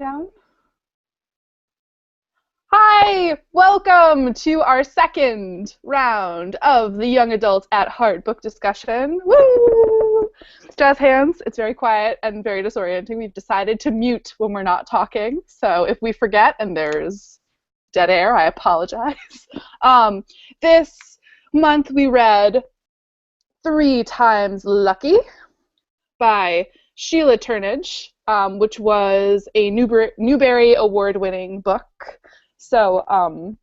Down. Hi, welcome to our second round of the Young Adults at Heart book discussion. Woo! Jazz hands, it's very quiet and very disorienting. We've decided to mute when we're not talking, so if we forget and there's dead air, I apologize. This month we read 3 Times Lucky by Sheila Turnage, which was a Newbery Award-winning book. So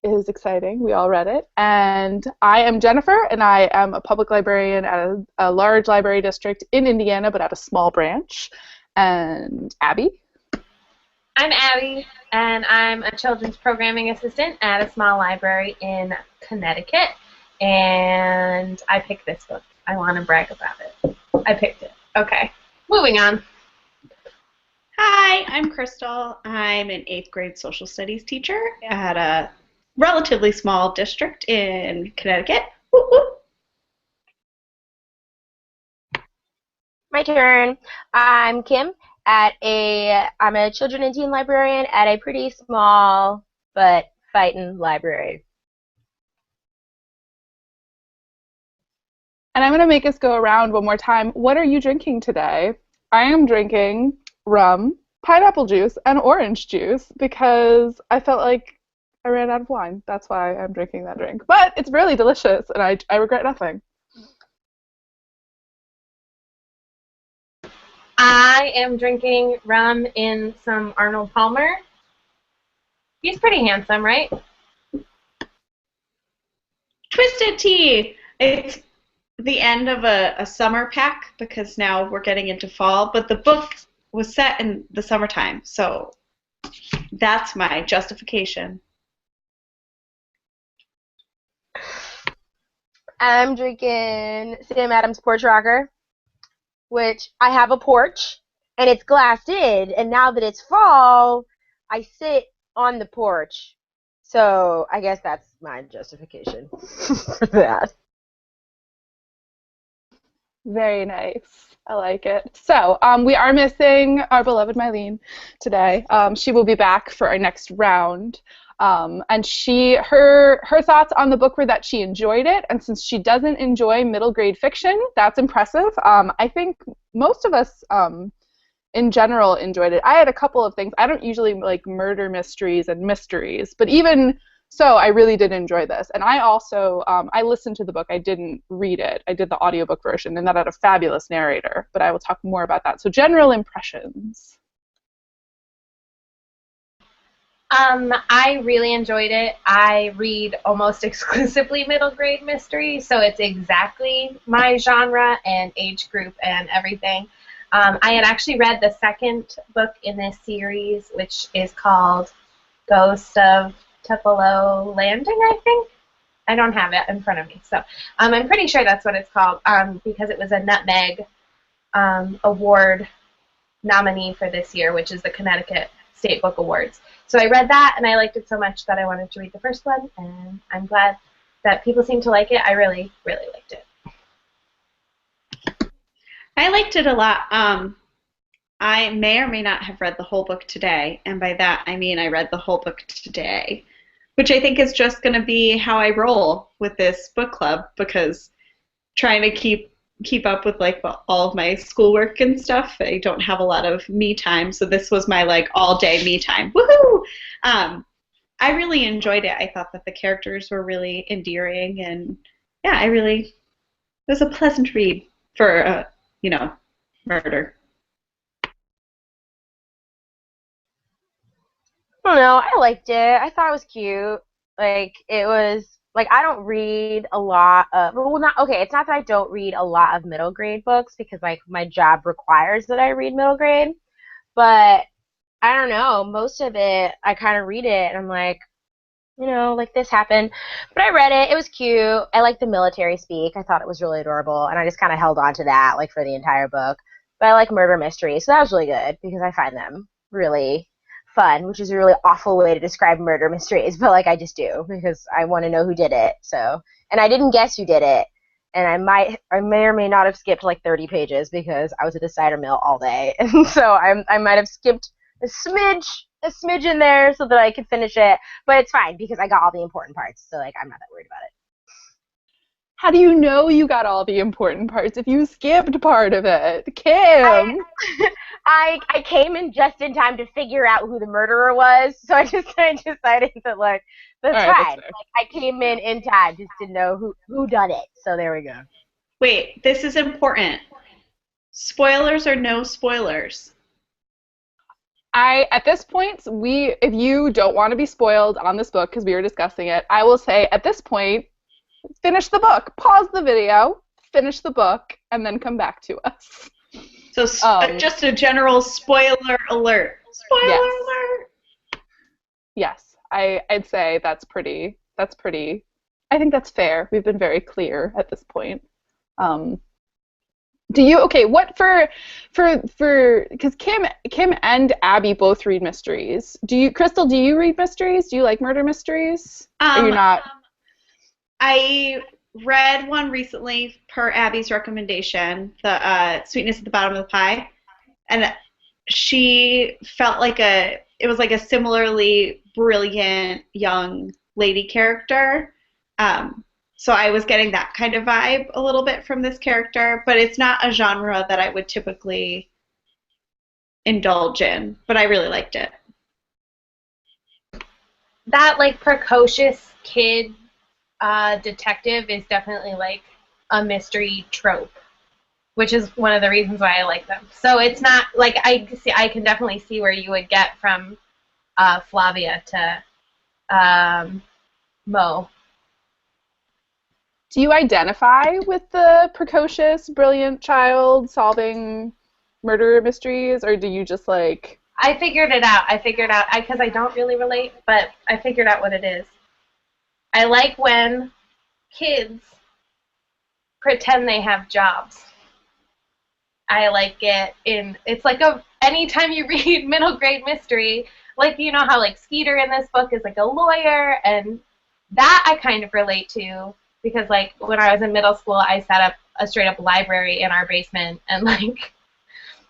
it is exciting. We all read it. And I am Jennifer, and I am a public librarian at a large library district in Indiana, but at a small branch. And Abby? I'm Abby, and I'm a children's programming assistant at a small library in Connecticut. And I picked this book. I want to brag about it. I picked it. Okay. Moving on. Hi, I'm Crystal. I'm an 8th grade social studies teacher at a relatively small district in Connecticut. Woo woo. My turn. I'm Kim. I'm a children and teen librarian at a pretty small but fightin' library. And I'm going to make us go around one more time. What are you drinking today? I am drinking rum, pineapple juice, and orange juice because I felt like I ran out of wine. That's why I'm drinking that drink. But it's really delicious, and I regret nothing. I am drinking rum in some Arnold Palmer. He's pretty handsome, right? Twisted tea. It's the end of a summer pack because now we're getting into fall, but the book was set in the summertime, so that's my justification. I'm drinking Sam Adams Porch Rocker, which I have a porch, and it's glassed in, and now that it's fall, I sit on the porch. So I guess that's my justification for that. Very nice. I like it. So we are missing our beloved Mylene today. She will be back for our next round. And her thoughts on the book were that she enjoyed it, and since she doesn't enjoy middle grade fiction, that's impressive. I think most of us in general enjoyed it. I had a couple of things. I don't usually like murder mysteries and mysteries, but even so, I really did enjoy this. And I also, I listened to the book. I didn't read it. I did the audiobook version, and that had a fabulous narrator, but I will talk more about that. So general impressions. I really enjoyed it. I read almost exclusively middle grade mysteries, so it's exactly my genre and age group and everything. I had actually read the second book in this series, which is called Ghost of Tupelo Landing, I think. I don't have it in front of me, so I'm pretty sure that's what it's called because it was a Nutmeg Award nominee for this year, which is the Connecticut State Book Awards. So I read that, and I liked it so much that I wanted to read the first one, and I'm glad that people seem to like it. I really, really liked it. I liked it a lot. I may or may not have read the whole book today, and by that I mean I read the whole book today, which I think is just going to be how I roll with this book club, because trying to keep up with like all of my schoolwork and stuff, I don't have a lot of me time, so this was my like all day me time. Woohoo! I really enjoyed it. I thought that the characters were really endearing, and yeah, it was a pleasant read for murder. I don't know. I liked it. I thought it was cute. Like, it was, like, I don't read a lot of, it's not that I don't read a lot of middle grade books because, like, my job requires that I read middle grade, but I don't know. Most of it, I kind of read it, and I'm like, like, this happened. But I read it. It was cute. I liked the military speak. I thought it was really adorable, and I just kind of held on to that, like, for the entire book. But I like murder mysteries, so that was really good because I find them really fun, which is a really awful way to describe murder mysteries, but, like, I just do because I want to know who did it. So, and I didn't guess who did it. and I may or may not have skipped like 30 pages because I was at the cider mill all day, and so I might have skipped a smidge in there so that I could finish it, but it's fine because I got all the important parts, so like I'm not that worried about it. How do you know you got all the important parts if you skipped part of it? I, Kim! I came in just in time to figure out who the murderer was, so I decided that like All that's right, that's fine. fair. Like, I came in time just to know who done it. So there we go. Wait, this is important. Spoilers or no spoilers? At this point, if you don't want to be spoiled on this book because we were discussing it, I will say at this point, finish the book, pause the video, finish the book, and then come back to us. So just a general spoiler alert. Spoiler Yes. alert. Yes, I'd say that's pretty, I think that's fair. We've been very clear at this point. What because Kim and Abby both read mysteries. Crystal, do you read mysteries? Do you like murder mysteries? Or you're not? I read one recently per Abby's recommendation, the Sweetness at the Bottom of the Pie, and she felt like it was like a similarly brilliant young lady character. So I was getting that kind of vibe a little bit from this character, but it's not a genre that I would typically indulge in, but I really liked it. That like precocious kid detective is definitely like a mystery trope, which is one of the reasons why I like them. So it's not like I can definitely see where you would get from Flavia to Mo. Do you identify with the precocious, brilliant child solving murder mysteries, or do you just like... I figured it out because I don't really relate, but I figured out what it is. I like when kids pretend they have jobs. I like it's like anytime you read middle grade mystery, like you know how like Skeeter in this book is like a lawyer, and that I kind of relate to because like when I was in middle school, I set up a straight up library in our basement and like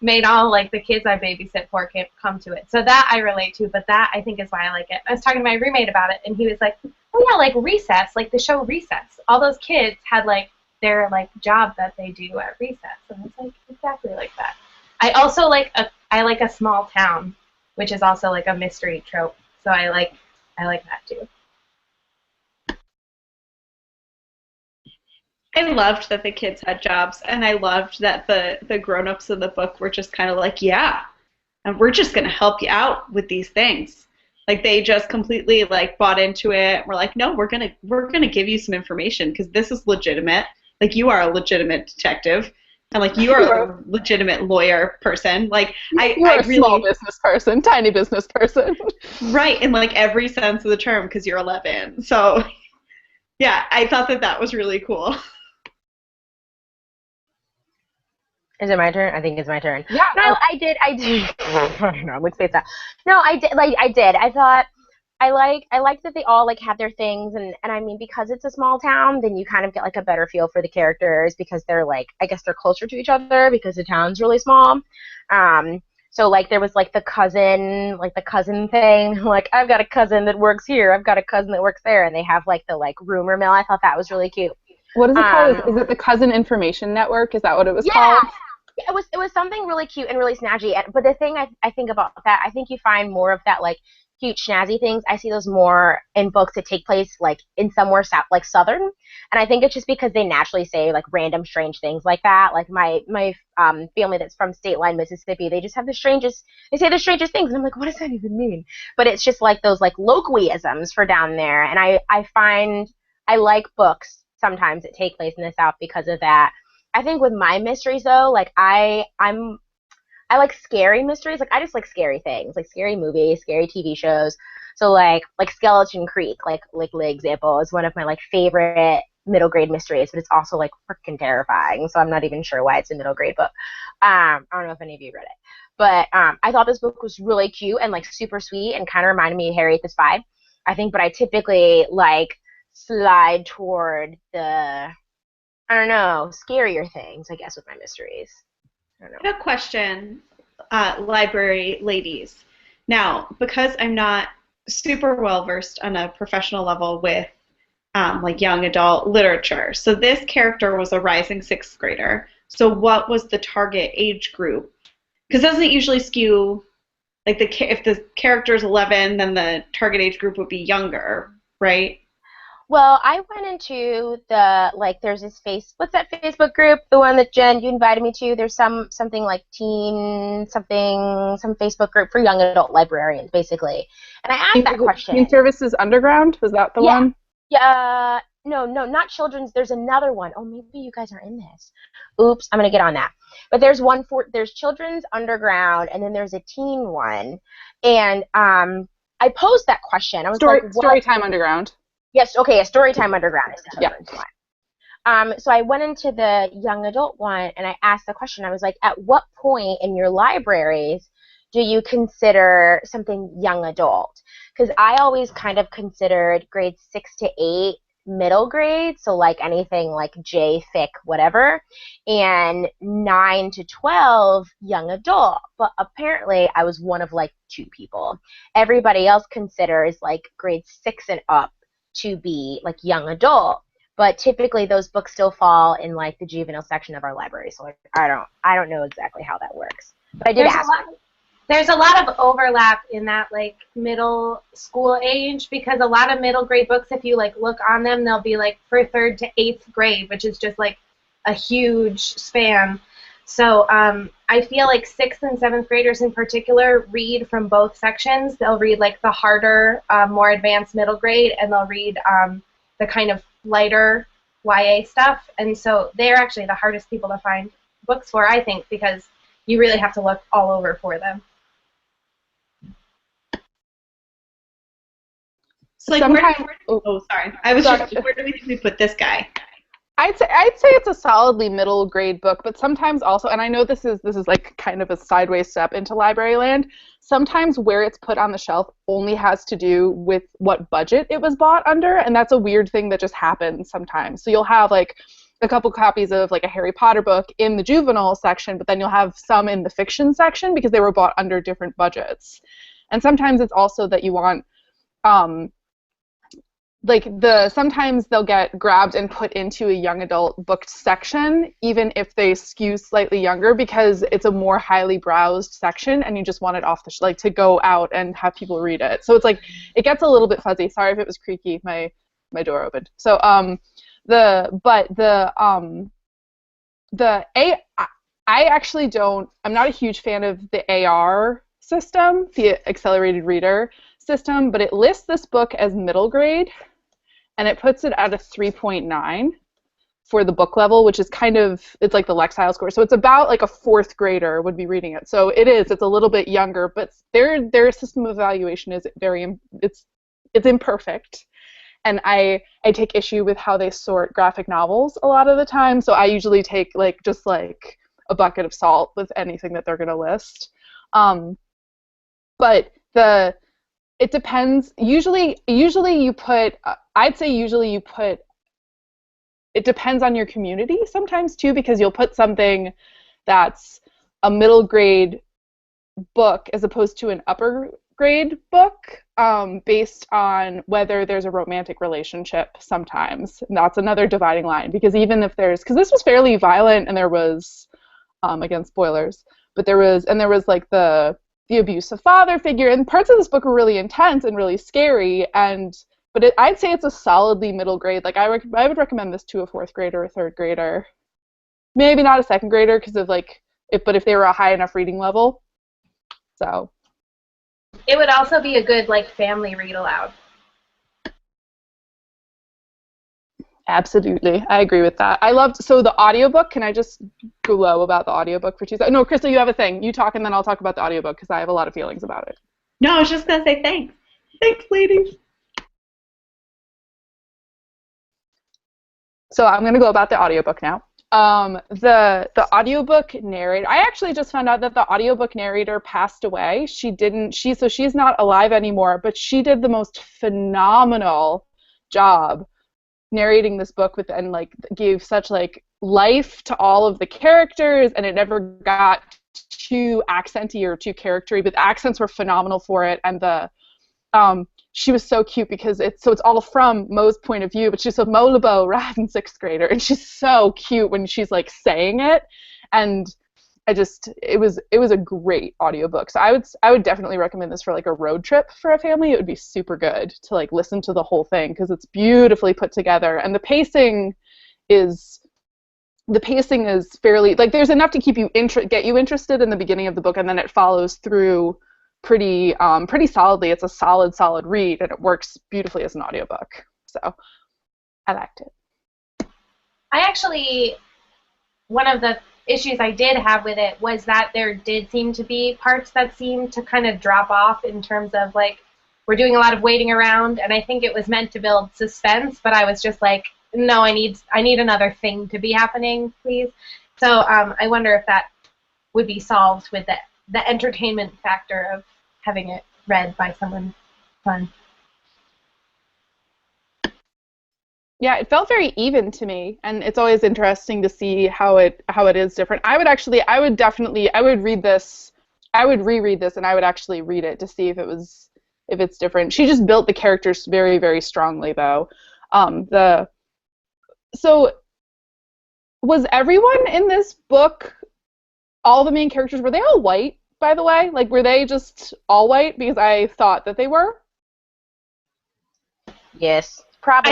made all like the kids I babysit for come to it. So that I relate to, but that I think is why I like it. I was talking to my roommate about it, and he was like, "Oh yeah, like Recess, like the show Recess. All those kids had like their like job that they do at Recess," and it's like exactly like that. I also like a small town, which is also like a mystery trope. So I like that too. I loved that the kids had jobs, and I loved that the grown-ups in the book were just kind of like, yeah, and we're just going to help you out with these things. Like they just completely like bought into it. We're like, no, we're gonna give you some information because this is legitimate. Like you are a legitimate detective, and like you are a legitimate lawyer person. Like you're a small business person, tiny business person. Right, in like every sense of the term because you're 11. So yeah, I thought that was really cool. Is it my turn? I think it's my turn. Yeah. No, I did. I don't know. Let's face that. No, I did. Like I did. I thought I liked that they all like had their things, and I mean because it's a small town, then you kind of get like a better feel for the characters because they're like I guess they're closer to each other because the town's really small. So like there was like the cousin thing. Like I've got a cousin that works here. I've got a cousin that works there, and they have like the like rumor mill. I thought that was really cute. What is it called? Is it the Cousin Information Network? Is that what it was called? Yeah, it was something really cute and really snazzy. But the thing I think about that, I think you find more of that like cute snazzy things. I see those more in books that take place like in somewhere south, like southern. And I think it's just because they naturally say like random strange things like that. Like my family that's from State Line, Mississippi, they just have they say the strangest things. And I'm like, what does that even mean? But it's just like those like loquiisms for down there. And I find I like books sometimes that take place in the South because of that. I think with my mysteries though, like I like scary mysteries. Like I just like scary things, like scary movies, scary TV shows. So like Skeleton Creek, like the example is one of my like favorite middle grade mysteries, but it's also like freaking terrifying. So I'm not even sure why it's a middle grade book. I don't know if any of you read it, but I thought this book was really cute and like super sweet and kind of reminded me of Harriet the Spy. I think, but I typically like slide toward the I don't know, scarier things, I guess, with my mysteries. I don't I know. have a question, library ladies. Now, because I'm not super well versed on a professional level with like young adult literature, so this character was a rising sixth grader. So what was the target age group? Because doesn't it usually skew like if the character is 11, then the target age group would be younger, right? Well, I went into there's this what's that Facebook group? The one that Jen, you invited me to? There's something like some Facebook group for young adult librarians, basically. And I asked that Teen question. Services Underground, was that the Yeah. one? Yeah, no, not children's. There's another one. Oh, maybe you guys are in this. Oops, I'm gonna get on that. But there's children's underground, and then there's a teen one. And I posed that question. I was like, what? Storytime Underground. Yes, okay, a Storytime Underground is the Yeah. children's one. So I went into the young adult one, and I asked the question. I was like, at what point in your libraries do you consider something young adult? Because I always kind of considered grades 6 to 8 middle grade, so like anything like J, Fic, whatever, and 9 to 12 young adult. But apparently I was one of like 2 people. Everybody else considers like grades 6 and up to be like young adult. But typically those books still fall in like the juvenile section of our library. So like, I don't know exactly how that works. But I did ask. There's a lot of overlap in that like middle school age, because a lot of middle grade books, if you like look on them, they'll be like for 3rd to 8th grade, which is just like a huge span. So I feel like 6th and 7th graders in particular read from both sections. They'll read like the harder, more advanced middle grade, and they'll read the kind of lighter YA stuff. And so they're actually the hardest people to find books for, I think, because you really have to look all over for them. So like, sorry. I was Sorry. just, where do we think we put this guy? I'd say it's a solidly middle grade book, but sometimes also, and I know this is like kind of a sideways step into library land, sometimes where it's put on the shelf only has to do with what budget it was bought under, and that's a weird thing that just happens sometimes. So you'll have like a couple copies of like a Harry Potter book in the juvenile section, but then you'll have some in the fiction section because they were bought under different budgets. And sometimes it's also that you want sometimes they'll get grabbed and put into a young adult booked section, even if they skew slightly younger, because it's a more highly browsed section and you just want it off the to go out and have people read it. So it's like it gets a little bit fuzzy. Sorry if it was creaky. My door opened. So I actually don't. I'm not a huge fan of the AR system, the accelerated reader system, but it lists this book as middle grade, and it puts it at a 3.9 for the book level, which is kind of, it's like the Lexile score. So it's about like a 4th grader would be reading it. So it's a little bit younger, but their system of evaluation is it's imperfect. And I take issue with how they sort graphic novels a lot of the time. So I usually take just a bucket of salt with anything that they're going to list. But it depends. Usually you put, I'd say usually you put, it depends on your community sometimes too, because you'll put something that's a middle grade book as opposed to an upper grade book based on whether there's a romantic relationship sometimes. And that's another dividing line, because even if because this was fairly violent, and there was, again, spoilers, but there was like the abusive father figure, and parts of this book were really intense and really scary, but I'd say it's a solidly middle grade. Like I would recommend this to a 4th grader or a 3rd grader, maybe not a 2nd grader because of but if they were a high enough reading level. So it would also be a good family read aloud. Absolutely, I agree with that. So the audiobook, can I just go low about the audiobook for 2 seconds? No, Crystal, you have a thing. You talk and then I'll talk about the audiobook because I have a lot of feelings about it. No, I was just going to say thanks. Thanks, ladies. So I'm going to go about the audiobook now. The audiobook narrator, I actually just found out that the audiobook narrator passed away. So she's not alive anymore, but she did the most phenomenal job narrating this book with, and like gave such like life to all of the characters, and it never got too accenty or too charactery, but the accents were phenomenal for it. And the she was so cute because it's all from Mo's point of view, but she's a Mo LoBeau riding sixth grader, and she's so cute when she's like saying it. And it was a great audiobook. So I would definitely recommend this for like a road trip for a family. It would be super good to like listen to the whole thing because it's beautifully put together, and the pacing is fairly, like, there's enough to keep you get you interested in the beginning of the book, and then it follows through pretty solidly. It's a solid read, and it works beautifully as an audiobook. So I liked it. I actually, one of the issues I did have with it was that there did seem to be parts that seemed to kind of drop off in terms of like we're doing a lot of waiting around, and I think it was meant to build suspense, but I was just like, no, I need another thing to be happening, please. So I wonder if that would be solved with the entertainment factor of having it read by someone fun. Yeah, it felt very even to me, and it's always interesting to see how it is different. I would read this, I would reread this, and I would actually read it to see if it's different. She just built the characters very, very strongly, though. So was everyone in this book, all the main characters, were they all white, by the way? Like, were they just all white? Because I thought that they were. Yes. Probably.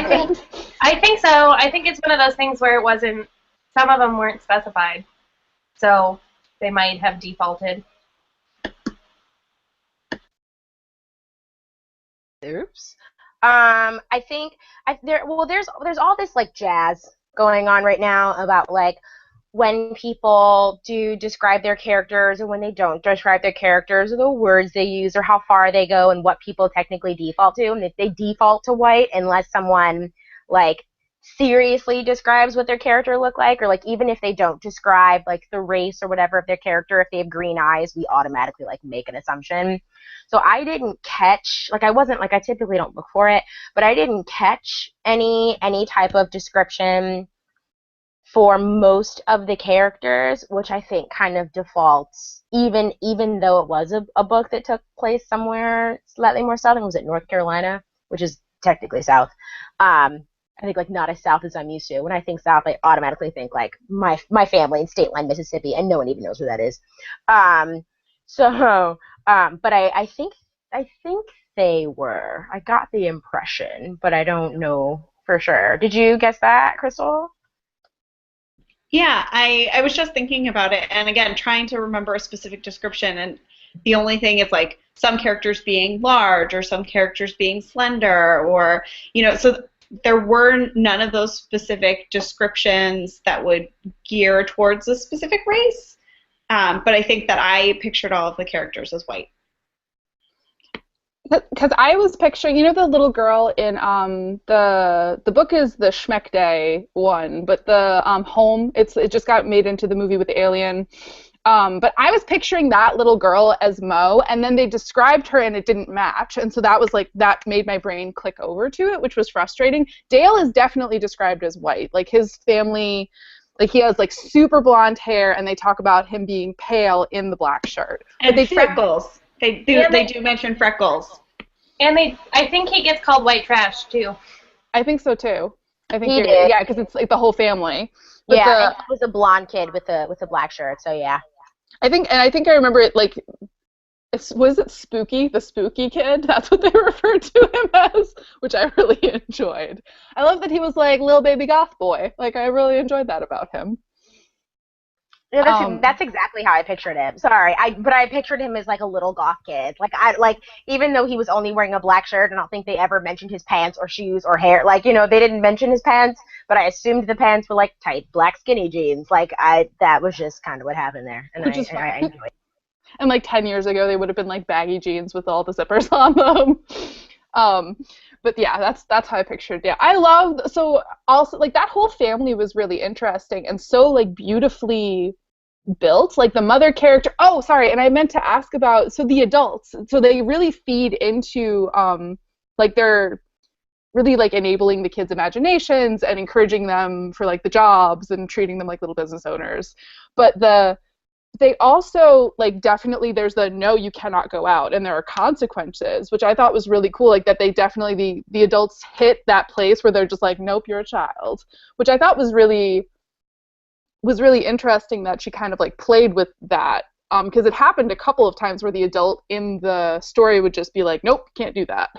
I think so. I think it's one of those things where it wasn't, some of them weren't specified, so they might have defaulted. Oops. I think there's all this like jazz going on right now about like when people do describe their characters or when they don't describe their characters, or the words they use, or how far they go, and what people technically default to. And if they default to white unless someone like seriously describes what their character look like, or like even if they don't describe like the race or whatever of their character, if they have green eyes, we automatically like make an assumption. So I didn't catch, like I wasn't, like I typically don't look for it, but I didn't catch any type of description for most of the characters, which I think kind of defaults, even though it was a book that took place somewhere slightly more southern. Was it North Carolina, which is technically south? I think like not as south as I'm used to. When I think south, I automatically think like my family in State Line, Mississippi, and no one even knows where that is. But I think they were. I got the impression, but I don't know for sure. Did you guess that, Crystal? Yeah, I was just thinking about it, and again, trying to remember a specific description, and the only thing is like some characters being large or some characters being slender, or, you know, so there were none of those specific descriptions that would gear towards a specific race, but I think that I pictured all of the characters as white. Because I was picturing, you know, the little girl in the book is the Schmeck Day one, but the home, it just got made into the movie with the alien. But I was picturing that little girl as Mo, and then they described her and it didn't match, and so that was like, that made my brain click over to it, which was frustrating. Dale is definitely described as white, like his family, like he has like super blonde hair, and they talk about him being pale in the black shirt. And they freckles. They do mention freckles. And I think he gets called white trash too. I think so too. I think he did. Yeah, because it's like the whole family. But yeah, it was a blonde kid with a black shirt. So yeah. I think I remember it like, was it Spooky, the spooky kid? That's what they referred to him as, which I really enjoyed. I love that he was like little baby goth boy. Like, I really enjoyed that about him. Yeah, that's exactly how I pictured him. Sorry, but I pictured him as like a little goth kid. Like even though he was only wearing a black shirt, I don't think they ever mentioned his pants or shoes or hair. Like, you know, they didn't mention his pants, but I assumed the pants were like tight black skinny jeans. Like that was just kind of what happened there, and I enjoyed it. And like 10 years ago, they would have been like baggy jeans with all the zippers on them. But yeah, that's how I pictured. Yeah, I loved, so also like that whole family was really interesting and so like beautifully built. Like the mother character. Oh, sorry, and I meant to ask about, so the adults. So they really feed into like their really like enabling the kids' imaginations and encouraging them for like the jobs and treating them like little business owners. But they also like definitely there's the no, you cannot go out and there are consequences, which I thought was really cool, like that they definitely the adults hit that place where they're just like, nope, you're a child, which I thought was really interesting that she kind of like played with that, because it happened a couple of times where the adult in the story would just be like, nope, can't do that.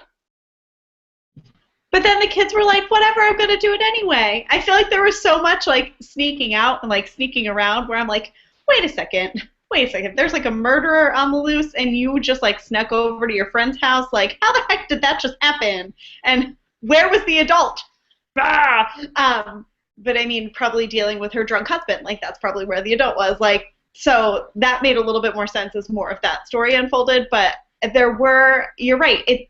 But then the kids were like, whatever, I'm going to do it anyway. I feel like there was so much like sneaking out and like sneaking around where I'm like, wait a second. There's like a murderer on the loose and you just like snuck over to your friend's house. Like, how the heck did that just happen? And where was the adult? Ah! But I mean, probably dealing with her drunk husband. Like, that's probably where the adult was. Like, so that made a little bit more sense as more of that story unfolded. But you're right.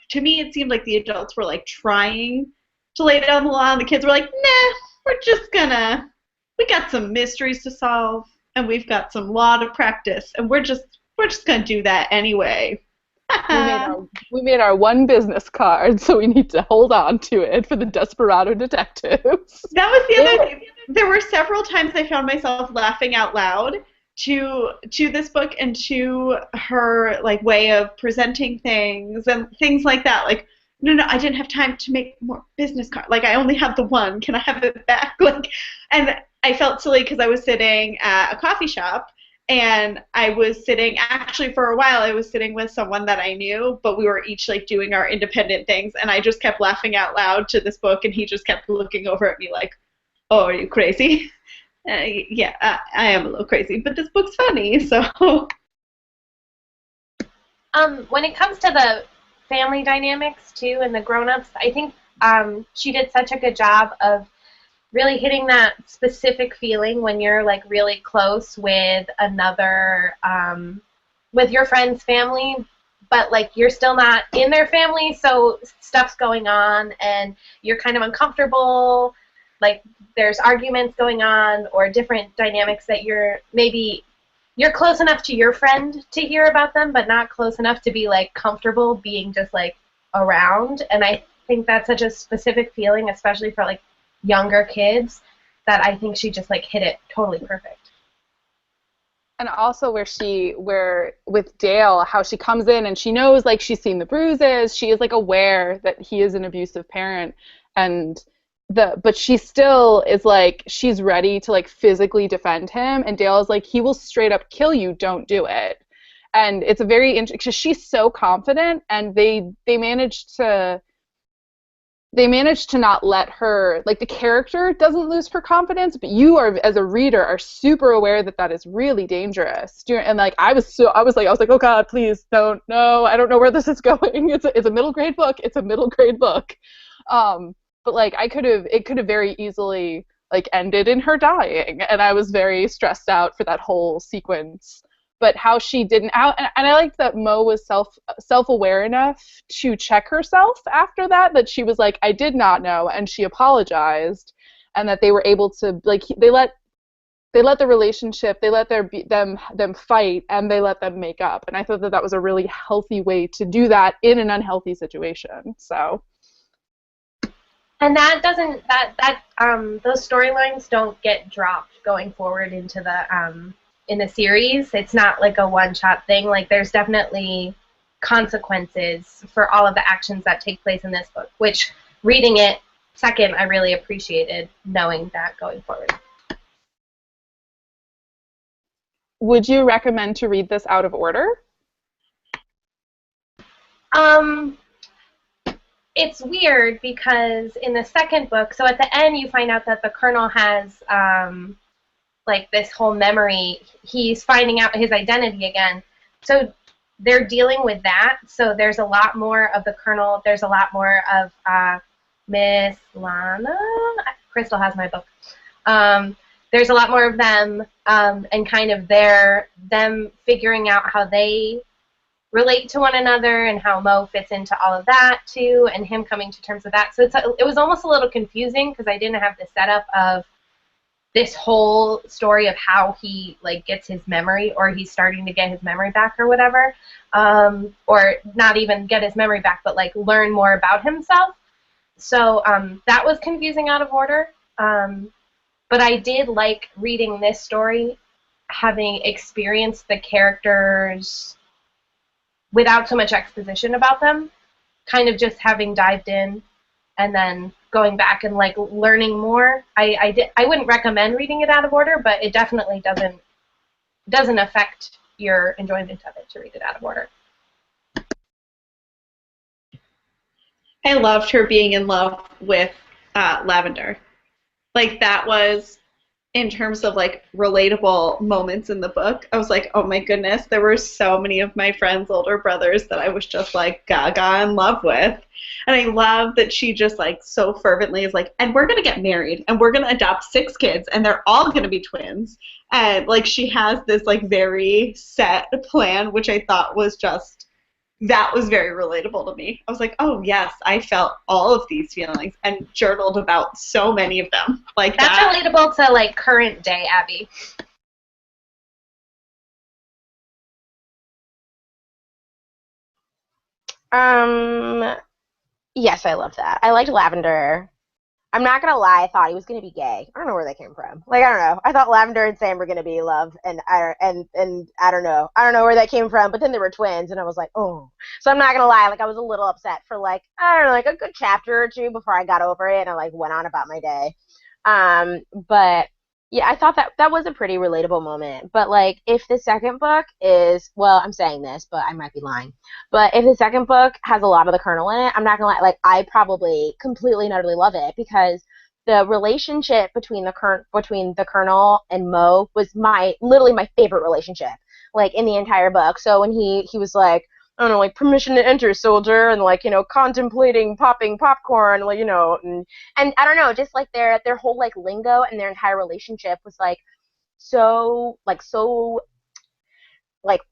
To me, it seemed like the adults were like trying to lay down the law, and the kids were like, nah, we got some mysteries to solve, and we've got some law to practice, and we're just gonna do that anyway. we made our one business card, so we need to hold on to it for the desperado detectives. That was the other thing. There were several times I found myself laughing out loud to this book and to her like way of presenting things and things like that. Like, no, I didn't have time to make more business cards. Like, I only have the one. Can I have it back? Like, and I felt silly because I was sitting at a coffee shop. And I was sitting, actually for a while, I was sitting with someone that I knew, but we were each like doing our independent things, and I just kept laughing out loud to this book, and he just kept looking over at me like, oh, are you crazy? Yeah, I am a little crazy, but this book's funny, so. When it comes to the family dynamics, too, and the grown-ups, I think she did such a good job of really hitting that specific feeling when you're like really close with another, with your friend's family, but like you're still not in their family, so stuff's going on and you're kind of uncomfortable, like there's arguments going on or different dynamics that you're close enough to your friend to hear about them, but not close enough to be like comfortable being just like around. And I think that's such a specific feeling, especially for like younger kids, that I think she just like hit it totally perfect. And also where with Dale, how she comes in and she knows like she's seen the bruises, she is like aware that he is an abusive parent, but she still is like, she's ready to like physically defend him, and Dale is like, he will straight up kill you, don't do it. And it's a very interesting, because she's so confident, and they managed to not let her, like the character doesn't lose her confidence, but you are, as a reader, are super aware that that is really dangerous. And like I was like, oh God, please don't, no, I don't know where this is going. It's a middle grade book. It's a middle grade book. But like it could have very easily like ended in her dying, and I was very stressed out for that whole sequence. But how she didn't out, and I liked that Mo was self-aware enough to check herself after that she was like, I did not know, and she apologized, and that they were able to like they let the relationship, they let them fight, and they let them make up, and I thought that was a really healthy way to do that in an unhealthy situation. So. And those storylines don't get dropped going forward into the in the series. It's not like a one-shot thing. Like there's definitely consequences for all of the actions that take place in this book, which reading it second, I really appreciated knowing that going forward. Would you recommend to read this out of order? It's weird because in the second book, so at the end you find out that the Colonel has like this whole memory. He's finding out his identity again. So they're dealing with that. So there's a lot more of the Colonel. There's a lot more of Miss Lana. Crystal has my book. There's a lot more of them and kind of them figuring out how they relate to one another and how Mo fits into all of that too, and him coming to terms with that. So it was almost a little confusing because I didn't have the setup of this whole story of how he like gets his memory, or he's starting to get his memory back or whatever, or not even get his memory back, but like learn more about himself. So that was confusing out of order. But I did like reading this story, having experienced the characters without so much exposition about them, kind of just having dived in and then going back and like learning more. I wouldn't recommend reading it out of order, but it definitely doesn't affect your enjoyment of it to read it out of order. I loved her being in love with Lavender. Like, that was, in terms of like relatable moments in the book, I was like, oh my goodness, there were so many of my friends' older brothers that I was just like gaga in love with. And I love that she just like so fervently is like, and we're going to get married and we're going to adopt 6 kids and they're all going to be twins. And like she has this like very set plan, which I thought was just, that was very relatable to me. I was like, oh yes, I felt all of these feelings and journaled about so many of them. Like that's relatable to like current day Abby. Yes, I love that. I liked Lavender. I'm not gonna lie, I thought he was gonna be gay. I don't know where that came from. Like, I don't know. I thought Lavender and Sam were gonna be love, and I don't know. I don't know where that came from. But then they were twins, and I was like, oh. So I'm not gonna lie. Like, I was a little upset for like, I don't know, like a good chapter or two before I got over it, and I like went on about my day. But yeah, I thought that was a pretty relatable moment. But like, if the second book is, well, I'm saying this, but I might be lying. But if the second book has a lot of the Colonel in it, I'm not gonna lie, like I probably completely and utterly love it because the relationship between the Colonel and Mo was literally my favorite relationship, like in the entire book. So when he was like, I don't know, like permission to enter, soldier, and like, you know, contemplating popping popcorn, like, you know, and I don't know, just like their whole like lingo and their entire relationship was like so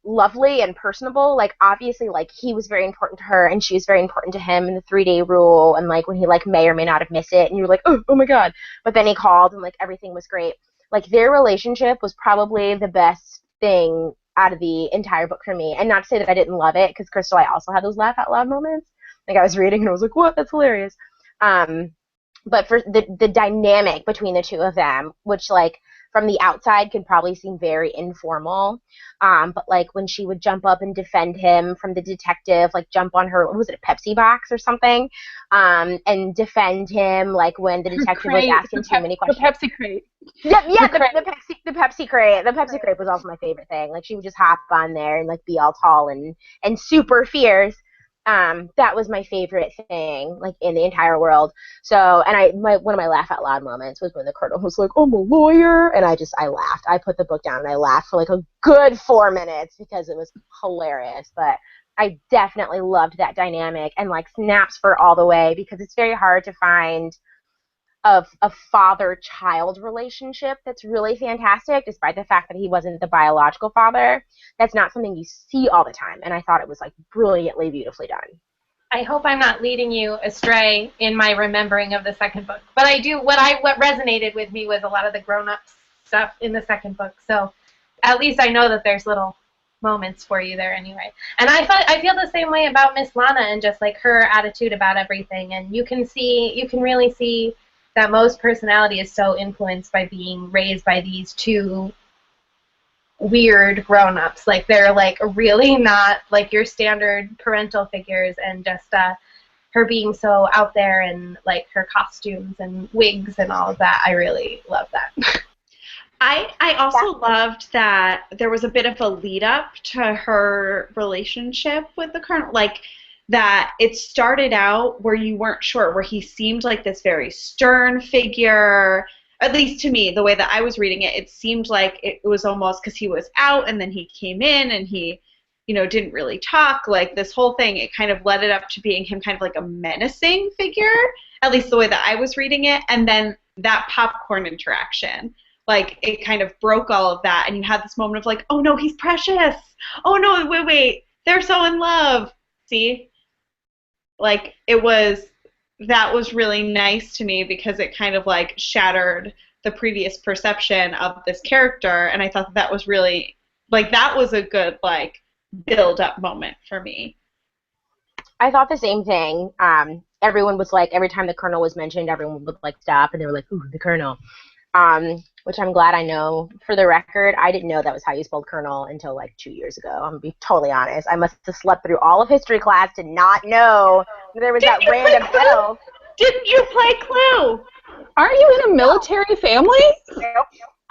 lovely and personable. Like obviously like he was very important to her and she was very important to him in the 3-day rule, and like when he like may or may not have missed it and you were like, oh my god, but then he called and like everything was great. Like their relationship was probably the best thing out of the entire book for me. And not to say that I didn't love it, because Crystal, I also had those laugh out loud moments. Like I was reading and I was like, what, that's hilarious. But for the dynamic between the two of them, which like from the outside could probably seem very informal, but like when she would jump up and defend him from the detective, like jump on her, what was it, a Pepsi box or something, and defend him like when the detective was asking too many questions. The Pepsi crate. Yeah, the Pepsi crate. The Pepsi crate was also my favorite thing. Like she would just hop on there and like be all tall and super fierce. That was my favorite thing, like in the entire world. So, and one of my laugh out loud moments was when the Colonel was like, "I'm a lawyer," and I laughed. I put the book down and I laughed for like a good 4 minutes because it was hilarious. But I definitely loved that dynamic, and like snaps for all the way, because it's very hard to find a father-child relationship that's really fantastic, despite the fact that he wasn't the biological father. That's not something you see all the time, and I thought it was like brilliantly, beautifully done. I hope I'm not leading you astray in my remembering of the second book, but I do. What resonated with me was a lot of the grown-up stuff in the second book. So at least I know that there's little moments for you there anyway. And I feel the same way about Miss Lana and just like her attitude about everything. And you can really see that Mo's personality is so influenced by being raised by these two weird grown-ups. Like they're like really not like your standard parental figures, and just her being so out there and like her costumes and wigs and all of that. I really love that. I also loved that there was a bit of a lead up to her relationship with the Colonel, like that it started out where you weren't sure, where he seemed like this very stern figure. At least to me, the way that I was reading it, it seemed like it was almost because he was out and then he came in and he, you know, didn't really talk. Like this whole thing, it kind of led it up to being him kind of like a menacing figure, at least the way that I was reading it. And then that popcorn interaction, like it kind of broke all of that. And you had this moment of like, oh no, he's precious. Oh no, wait, they're so in love. See? Like that was really nice to me, because it kind of like shattered the previous perception of this character, and I thought that was really, like, that was a good like build up moment for me. I thought the same thing. everyone was like, every time the Colonel was mentioned, everyone would like stop and they were like, ooh, the Colonel. Which I'm glad I know. For the record, I didn't know that was how you spelled Colonel until like 2 years ago. I'm gonna be totally honest. I must have slept through all of history class to not know there was that random L. Didn't you play Clue? Aren't you in a military family?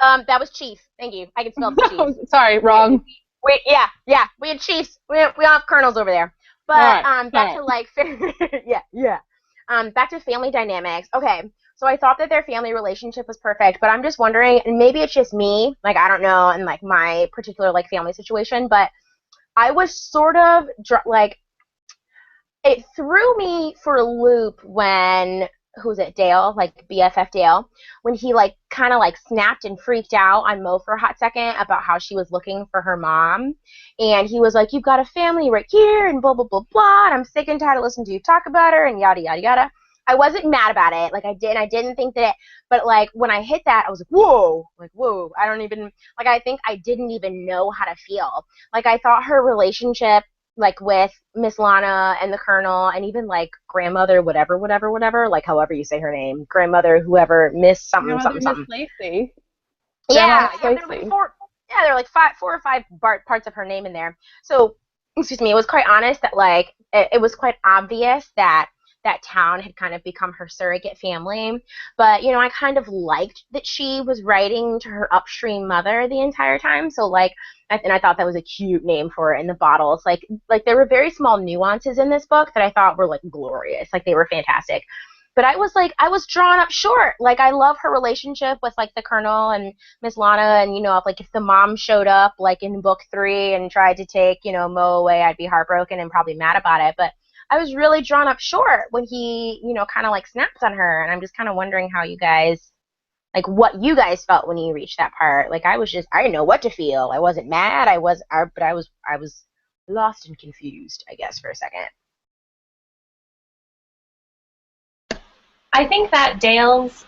That was Chief. Thank you. I can spell for Chief. Sorry, wrong. Yeah. We had Chiefs. We don't have Colonels over there. But back to like, back to family dynamics. Okay. So I thought that their family relationship was perfect, but I'm just wondering, and maybe it's just me, like I don't know, and like my particular like family situation, but I was sort of like, it threw me for a loop when, who's it, Dale, like BFF Dale, when he like kind of like snapped and freaked out on Mo for a hot second about how she was looking for her mom, and he was like, you've got a family right here, and blah blah blah blah, and I'm sick and tired of listening to you talk about her, and yada yada yada. I wasn't mad about it, like I didn't think that it, but like when I hit that, I was like, whoa, I don't even, like I think I didn't even know how to feel. Like I thought her relationship, like with Miss Lana and the Colonel, and even like grandmother, whatever, like however you say her name, grandmother, whoever, Miss something, something, something. Miss Lacey. Yeah, there were like there were like 4 or 5 parts of her name in there. So, excuse me, it was quite honest that like it was quite obvious that that town had kind of become her surrogate family. But, you know, I kind of liked that she was writing to her upstream mother the entire time. So, like, and I thought that was a cute name for it in the bottles. Like there were very small nuances in this book that I thought were, like, glorious. Like, they were fantastic. But I was drawn up short. Like, I love her relationship with, like, the Colonel and Miss Lana. And, you know, if the mom showed up, like, in book 3 and tried to take, you know, Mo away, I'd be heartbroken and probably mad about it. But I was really drawn up short when he, you know, kind of like snaps on her, and I'm just kind of wondering how you guys, like, what you guys felt when you reached that part. Like, I didn't know what to feel. I wasn't mad. But I was lost and confused, I guess, for a second. I think that Dale's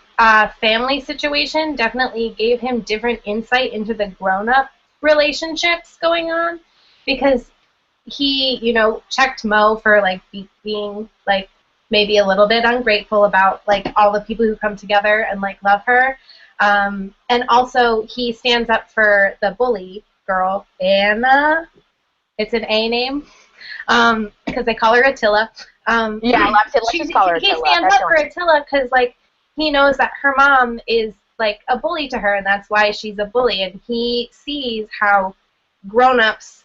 family situation definitely gave him different insight into the grown-up relationships going on, because he, you know, checked Mo for, like, being, like, maybe a little bit ungrateful about, like, all the people who come together and, like, love her. And also, he stands up for the bully girl, Anna. It's an A name, because they call her Attila. Yeah, let's just call her Attila. He stands up for Attila because, like, he knows that her mom is, like, a bully to her, and that's why she's a bully. And he sees how grown-ups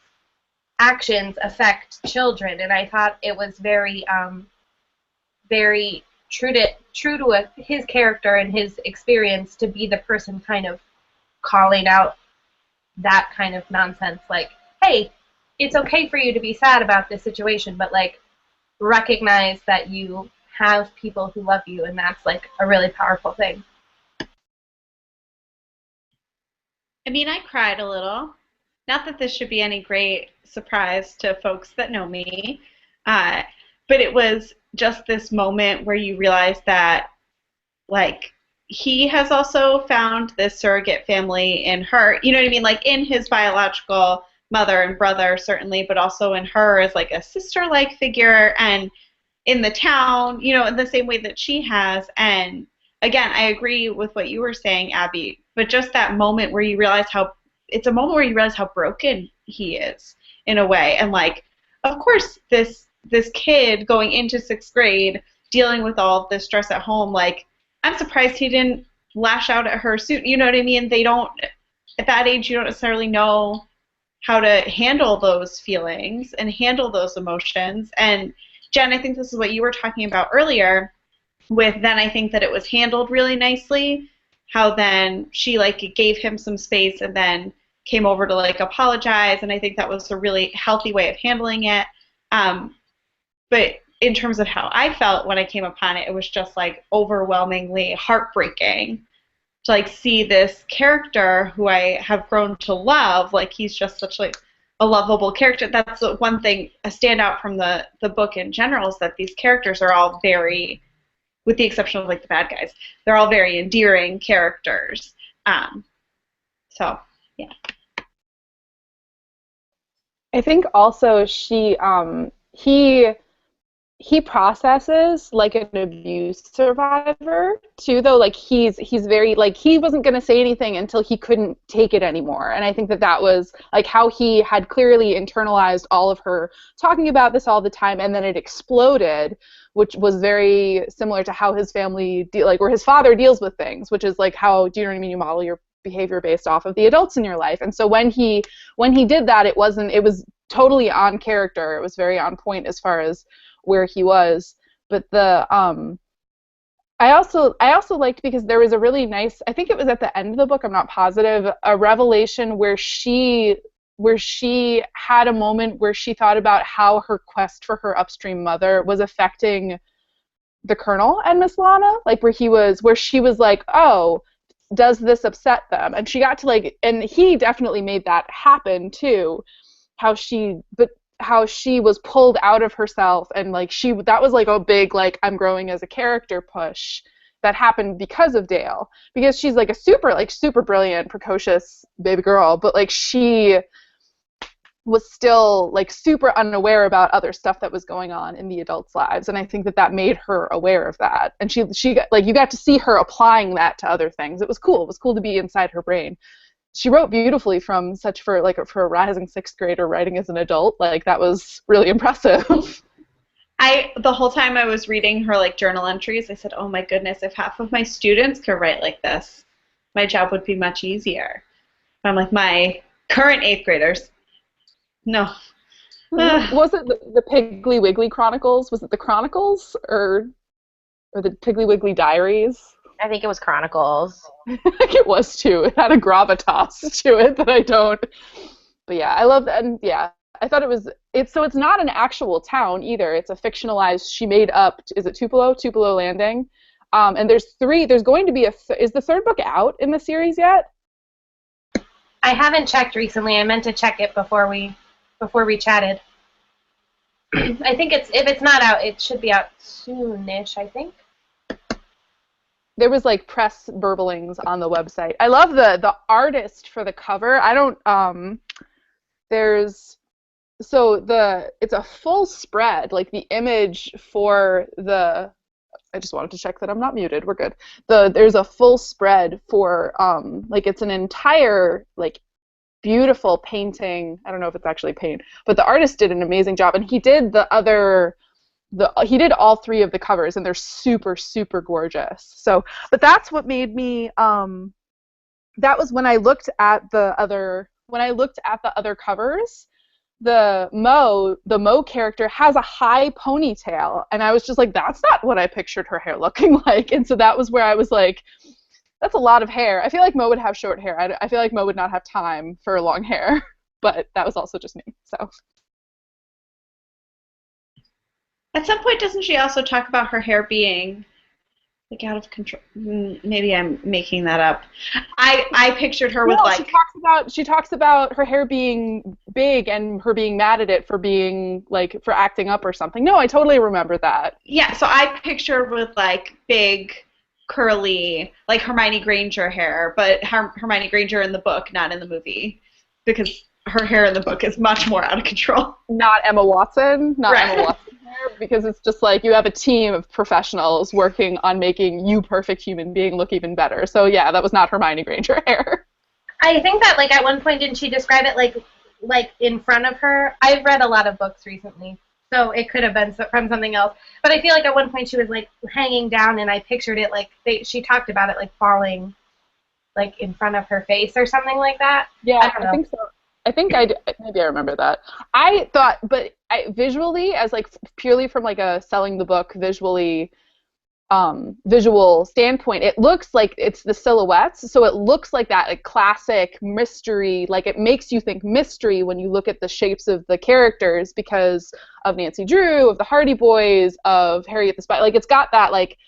actions affect children, and I thought it was very, very true to his character and his experience to be the person kind of calling out that kind of nonsense. Like, hey, it's okay for you to be sad about this situation, but like recognize that you have people who love you, and that's like a really powerful thing. I mean, I cried a little. Not that this should be any great surprise to folks that know me, but it was just this moment where you realize that, like, he has also found this surrogate family in her, you know what I mean? Like, in his biological mother and brother, certainly, but also in her as, like, a sister-like figure, and in the town, you know, in the same way that she has. And, again, I agree with what you were saying, Abby, but just that moment where you realize it's a moment where you realize how broken he is in a way. And, like, of course, this kid going into 6th grade, dealing with all of this stress at home, like, I'm surprised he didn't lash out at her soon. You know what I mean? They don't, at that age, you don't necessarily know how to handle those feelings and handle those emotions. And, Jen, I think this is what you were talking about earlier with, then I think that it was handled really nicely, how then she, like, gave him some space and then came over to, like, apologize, and I think that was a really healthy way of handling it. But in terms of how I felt when I came upon it, it was just, like, overwhelmingly heartbreaking to, like, see this character who I have grown to love. Like, he's just such, like, a lovable character. That's one thing, a standout from the book in general, is that these characters are all very, with the exception of, like, the bad guys, they're all very endearing characters. So, yeah. I think also he he processes like an abuse survivor too, though. Like he's very like he wasn't going to say anything until he couldn't take it anymore. And I think that was like how he had clearly internalized all of her talking about this all the time, and then it exploded, which was very similar to how his family like where his father deals with things, which is like how, do you know what I mean, you model your behavior based off of the adults in your life. And so when he did that, it was totally on character. It was very on point as far as where he was. But the I also liked, because there was a really nice, I think it was at the end of the book, I'm not positive, a revelation where she had a moment where she thought about how her quest for her upstream mother was affecting the Colonel and Miss Lana, like where she was like, oh, does this upset them? And she got to like, and he definitely made that happen too, how she was pulled out of herself, and like that was like a big like I'm growing as a character push that happened because of Dale, because she's like a super brilliant, precocious baby girl, but like she was still like super unaware about other stuff that was going on in the adults' lives, and I think that made her aware of that, and she got, like, you got to see her applying that to other things. It was cool to be inside her brain. She wrote beautifully for a rising sixth grader writing as an adult. Like, that was really impressive. The whole time I was reading her like journal entries, I said, oh my goodness, if half of my students could write like this, my job would be much easier. But I'm like, my current 8th graders, no. Was it the Piggly Wiggly Chronicles? Was it the Chronicles or the Piggly Wiggly Diaries? I think it was Chronicles. I think it was too. It had a gravitas to it that I don't. But yeah, I love that. And yeah, I thought it's not an actual town either. It's a fictionalized, she made up, is it Tupelo Landing? And there's going to be is the 3rd book out in the series yet? I haven't checked recently. I meant to check it before we chatted. I think if it's not out, it should be out soonish, I think. There was like press burblings on the website. I love the artist for the cover. I don't it's a full spread, like the image for the, I just wanted to check that I'm not muted. We're good. There's a full spread for like it's an entire like beautiful painting. I don't know if it's actually paint, but the artist did an amazing job, and he did he did all 3 of the covers, and they're super, super gorgeous. So, but that's what made me, that was when I looked at the other covers, the Mo character has a high ponytail, and I was just like, that's not what I pictured her hair looking like. And so that was where I was like, that's a lot of hair. I feel like Mo would have short hair. I feel like Mo would not have time for long hair, but that was also just me, so. At some point, doesn't she also talk about her hair being like out of control? Maybe I'm making that up. I pictured her with like. She talks about her hair being big and her being mad at it for being like for acting up or something. No, I totally remember that. Yeah, so I pictured with like big, curly, like Hermione Granger hair, but Hermione Granger in the book, not in the movie, because her hair in the book is much more out of control. Not Emma Watson. Right. Emma Watson. Because it's just like you have a team of professionals working on making you, perfect human being, look even better. So yeah, that was not Hermione Granger hair. I think that like at one point, didn't she describe it like in front of her? I've read a lot of books recently, so it could have been from something else. But I feel like at one point she was like hanging down, and I pictured it like she talked about it like falling like in front of her face or something like that. Yeah, I think so. I think maybe I remember that. I thought, but visually, as like purely from like a selling the book visual standpoint, it looks like it's the silhouettes, so it looks like that like classic mystery, like it makes you think mystery when you look at the shapes of the characters because of Nancy Drew, of the Hardy Boys, of Harriet the Spy. Like it's got that like,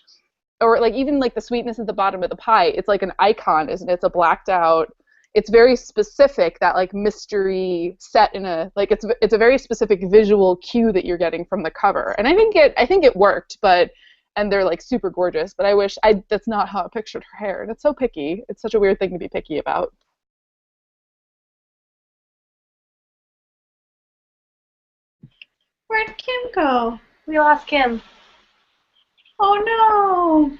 or like even like the sweetness at the bottom of the pie, it's like an icon, isn't it? It's a blacked out. It's very specific, that like mystery set in a like it's a very specific visual cue that you're getting from the cover, and I think it worked, and they're like super gorgeous. But that's not how I pictured her hair, and it's so picky. It's such a weird thing to be picky about. Where'd Kim go? We lost Kim. Oh no.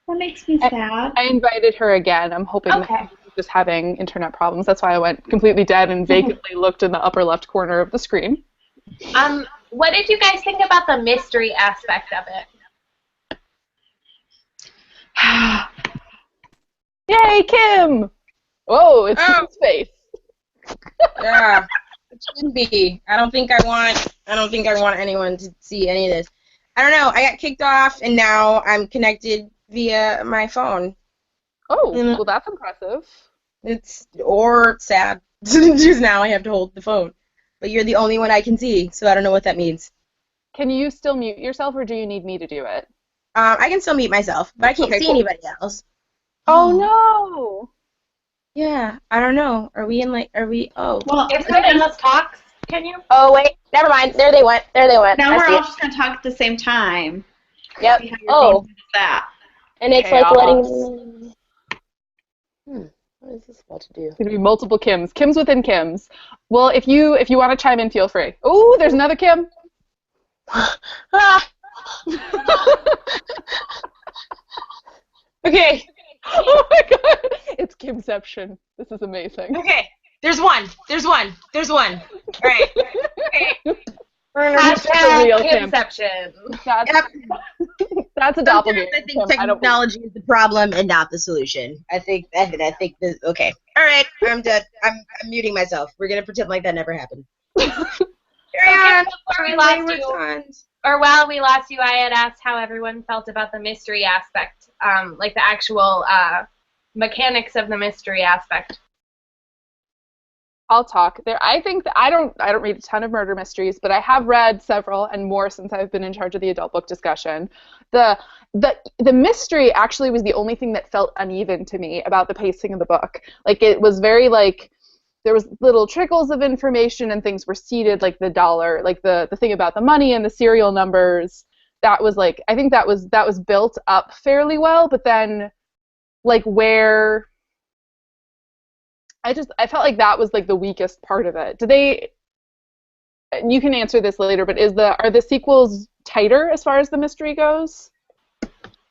That makes me sad. I invited her again. I'm hoping that Okay. she's just having internet problems. That's why I went completely dead and vacantly looked in the upper left corner of the screen. What did you guys think about the mystery aspect of it? Yay, Kim! Whoa, it's Kim's face. Yeah, it shouldn't be. I don't think I want anyone to see any of this. I don't know. I got kicked off, and now I'm connected via my phone. Oh, well, that's impressive. Or sad. Just now I have to hold the phone. But you're the only one I can see, so I don't know what that means. Can you still mute yourself, or do you need me to do it? I can still mute myself, but I can't see anybody else. Oh, no! Yeah, I don't know. Are we, oh. Well, If someone else talks, can you? Oh wait, never mind. There they went. now we're I see all it. just going to talk at the same time. Yep. See how your Oh, team does that. and it's Chaos. like letting. What is this about to do? There's gonna be multiple Kims. Kims within Kims. Well, if you want to chime in, feel free. Oh, there's another Kim. Ah! Okay. Oh my God! It's Kimception. This is amazing. Okay. There's one. All right. Okay. Hashtag real Kim. Kimception. That's, Yep. that's a Sometimes doppelganger. I think Kim. I don't. technology is the problem and not the solution. I think this. Okay. All right. I'm done. I'm muting myself. We're gonna pretend like that never happened. Okay, before we lost Wayward you, sons. or while we lost you, I had asked how everyone felt about the mystery aspect, like the actual mechanics of the mystery aspect. I'll talk there. I think that I don't read a ton of murder mysteries, but I have read several and more since I've been in charge of the adult book discussion. The mystery actually was the only thing that felt uneven to me about the pacing of the book. Like it was very like there was little trickles of information and things were seeded, like the dollar, like the thing about the money and the serial numbers. That was like I think that was built up fairly well, but then like where I felt like that was like the weakest part of it. You can answer this later, but are the sequels tighter as far as the mystery goes?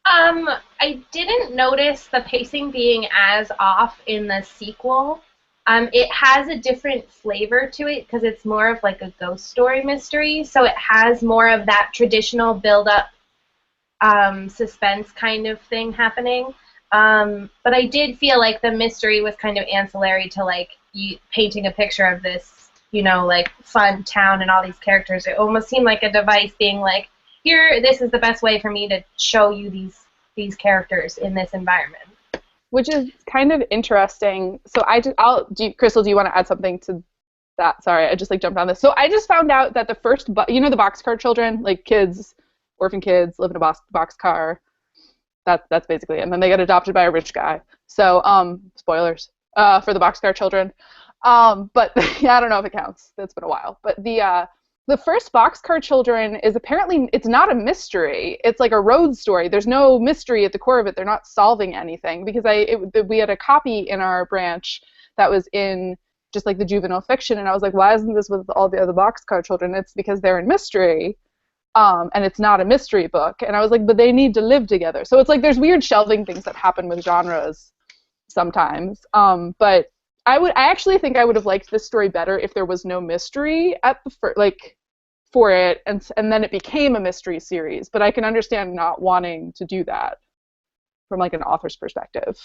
I didn't notice the pacing being as off in the sequel. It has a different flavor to it because it's more of like a ghost story mystery, so it has more of that traditional build-up suspense kind of thing happening. But I did feel like the mystery was kind of ancillary to like you painting a picture of this, like fun town and all these characters. It almost seemed like a device being like, here, this is the best way for me to show you these characters in this environment. Which is kind of interesting. So Crystal, do you want to add something to that? Sorry, I just like jumped on this. So I just found out that the first, the boxcar children, like kids, orphan kids, live in a boxcar. That's basically it. And then they get adopted by a rich guy. So, spoilers for the boxcar children. But yeah, I don't know if it counts. It's been a while. But the first boxcar children is apparently, it's not a mystery. It's like a road story. There's no mystery at the core of it. They're not solving anything. Because we had a copy in our branch that was in just like the juvenile fiction. And I was like, why isn't this with all the other boxcar children? It's because they're in mystery. And it's not a mystery book. And I was like, but they need to live together. So it's like there's weird shelving things that happen with genres sometimes. But I actually think I would have liked this story better if there was no mystery at the for it, and then it became a mystery series. But I can understand not wanting to do that from like an author's perspective.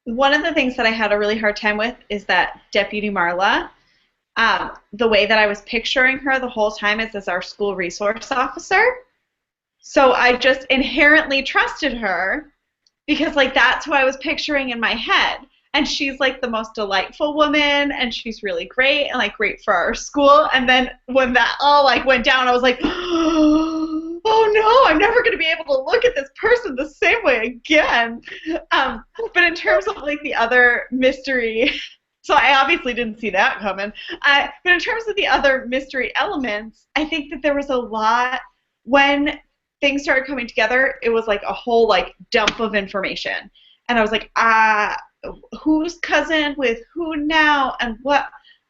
One of the things that I had a really hard time with is that Deputy Marla. The way that I was picturing her the whole time is as our school resource officer. So I just inherently trusted her because like that's who I was picturing in my head. And she's like the most delightful woman and she's really great and like great for our school. And then when that all like went down, I was like, oh no, I'm never going to be able to look at this person the same way again. But in terms of like the other mystery, so I obviously didn't see that coming. But in terms of the other mystery elements, I think that there was a lot when things started coming together. It was like a whole like dump of information, and I was like, who's cousin with who now, and what?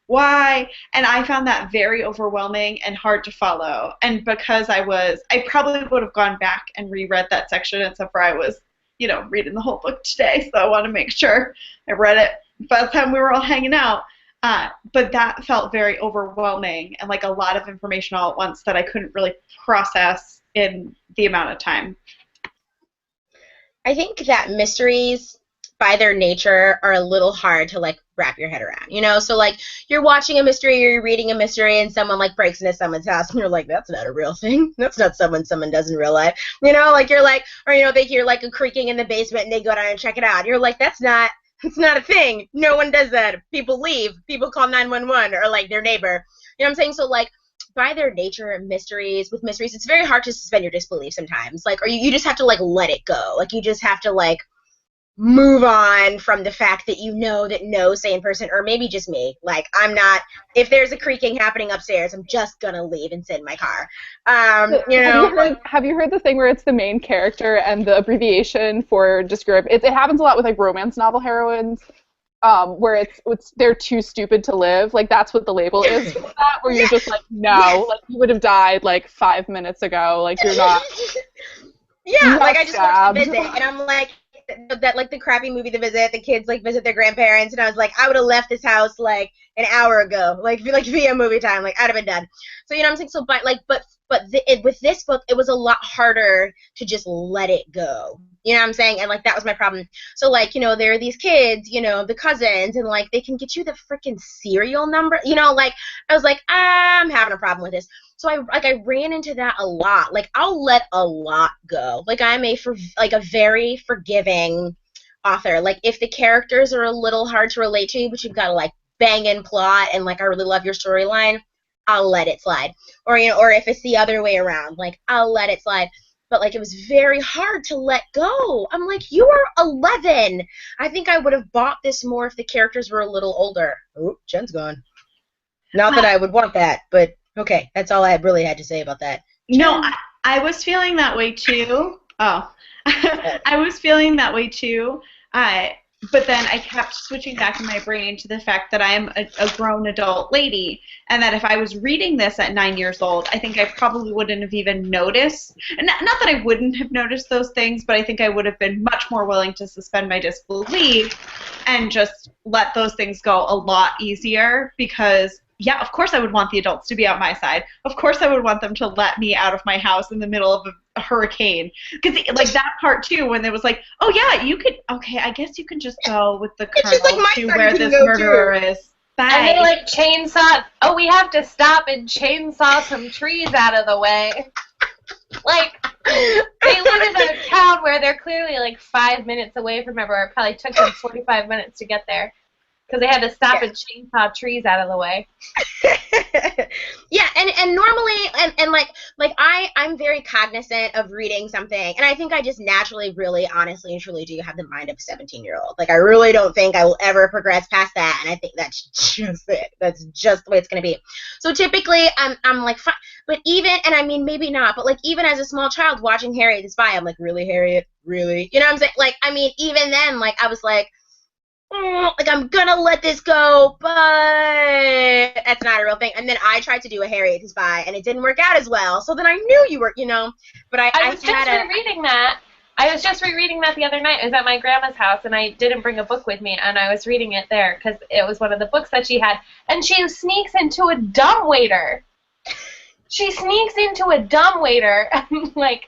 why? And I found that very overwhelming and hard to follow. And because I probably would have gone back and reread that section, except for I was, reading the whole book today, so I want to make sure I read it by the time we were all hanging out. But that felt very overwhelming and like a lot of information all at once that I couldn't really process in the amount of time. I think that mysteries, by their nature, are a little hard to, like, wrap your head around, So, like, you're watching a mystery or you're reading a mystery and someone, like, breaks into someone's house and you're like, that's not a real thing. That's not someone does in real life. Like, you're like, or, they hear, like, a creaking in the basement and they go down and check it out. You're like, it's not a thing. No one does that. People leave. People call 911 or, like, their neighbor. You know what I'm saying? So, like, by their nature, mysteries, it's very hard to suspend your disbelief sometimes. Like, or you just have to, like, let it go. Like, you just have to, like, move on from the fact that that no sane person, or maybe just me, like, if there's a creaking happening upstairs, I'm just gonna leave and sit in my car. Have you heard the thing where it's the main character and the abbreviation for describe? It happens a lot with, like, romance novel heroines, where it's they're too stupid to live. Like, that's what the label is for that, where you're just like, no, like, you would have died, like, 5 minutes ago. Like, you're not. Yeah, like, I just stabbed. watched The Visit, and I'm like, that, like, the crappy movie The Visit, the kids, like, visit their grandparents, and I was like, I would have left this house, like, an hour ago, like via movie time, like, I'd have been done. So, you know what I'm saying? So, with this book, it was a lot harder to just let it go. You know what I'm saying? And, like, that was my problem. So, like, there are these kids, the cousins, and, like, they can get you the freaking serial number. Like, I was like, I'm having a problem with this. So I ran into that a lot. Like, I'll let a lot go. Like, I'm a very forgiving author. Like, if the characters are a little hard to relate to, but you've got a, like, banging plot and, like, I really love your storyline, I'll let it slide. Or, or if it's the other way around, like, I'll let it slide. But, like, it was very hard to let go. I'm like, you are 11. I think I would have bought this more if the characters were a little older. Oh, Jen's gone. Not that I would want that, but okay, that's all I really had to say about that. No, I was feeling that way too. Oh, I was feeling that way too. But then I kept switching back in my brain to the fact that I am a grown adult lady, and that if I was reading this at 9 years old, I think I probably wouldn't have even noticed. And not that I wouldn't have noticed those things, but I think I would have been much more willing to suspend my disbelief and just let those things go a lot easier because, yeah, of course I would want the adults to be on my side. Of course I would want them to let me out of my house in the middle of a hurricane. Because, like, that part, too, when it was like, oh, yeah, you could, okay, I guess you can just go with the colonel like to where this murderer is. Bye. And they, like, chainsaw, we have to stop and chainsaw some trees out of the way. Like, they live in a town where they're clearly, like, 5 minutes away from everywhere. It probably took them 45 minutes to get there. Because they had to stop and chainsaw trees out of the way. Yeah, and normally, and like I'm very cognizant of reading something, and I think I just naturally, really, honestly, and truly do have the mind of a 17-year-old. Like, I really don't think I will ever progress past that, and I think that's just it. That's just the way it's going to be. So typically, I'm like, fine. But even, and I mean, maybe not, but, like, even as a small child watching Harriet the Spy, I'm like, really, Harriet? Really? You know what I'm saying? Like, I mean, even then, like, I was like, like, I'm gonna let this go, but that's not a real thing. And then I tried to do a Harriet the Spy, and it didn't work out as well. So then I knew you were, But I was just rereading that. I was just rereading that the other night. I was at my grandma's house, and I didn't bring a book with me, and I was reading it there because it was one of the books that she had. And she sneaks into a dumbwaiter. She sneaks into a dumbwaiter, and, like,